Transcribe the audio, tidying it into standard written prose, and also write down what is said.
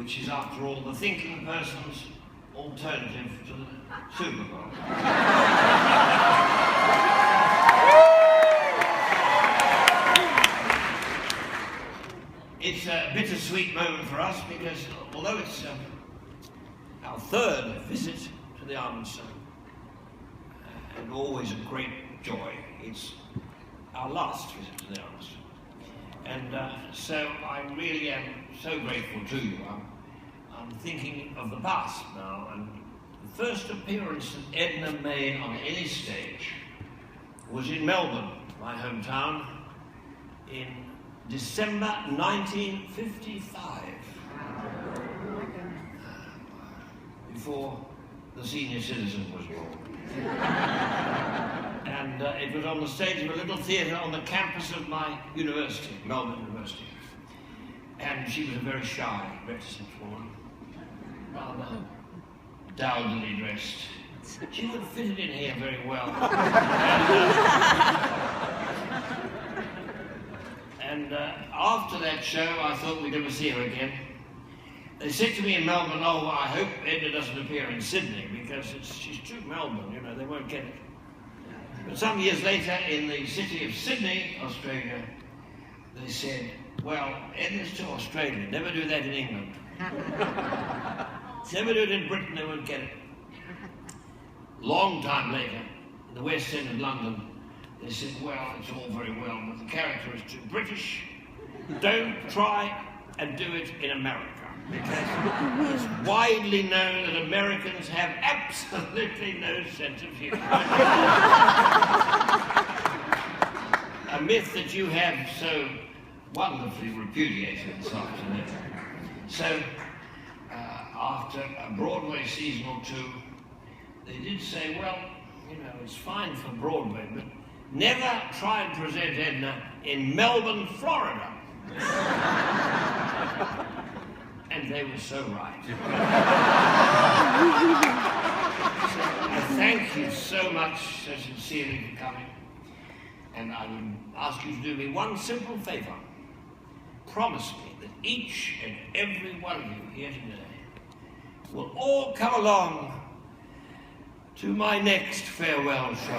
which is, after all, the thinking person's alternative to the Super Bowl. It's a bittersweet moment for us because, although it's our third visit to the Armstrong, and always a great joy, it's our last visit to the Armstrong. And so I really am so grateful to you. I'm thinking of the past now, and the first appearance that Edna made on any stage was in Melbourne, my hometown, in December 1955, before the senior citizen was born. And it was on the stage of a little theatre on the campus of my university, Melbourne University. And she was a very shy, reticent woman, rather dowdily dressed. She would have fitted in here very well. And after that show, I thought we'd never see her again. They said to me in Melbourne, oh, I hope Edna doesn't appear in Sydney, because she's too Melbourne, you know, they won't get it. But some years later, in the city of Sydney, Australia, they said, well, Edna's too Australian, never do that in England. Never do it in Britain, they won't get it. Long time later, in the West End of London, they said, well, it's all very well, but the character is too British. Don't try and do it in America, because it's widely known that Americans have absolutely no sense of humour. A myth that you have so wonderfully repudiated this afternoon. So, after a Broadway season or two, they did say, well, you know, it's fine for Broadway, but never try and present Edna in Melbourne, Florida. And they were so right. So I thank you so much, so sincerely, for coming. And I would ask you to do me one simple favour. Promise me that each and every one of you here today will all come along to my next farewell show.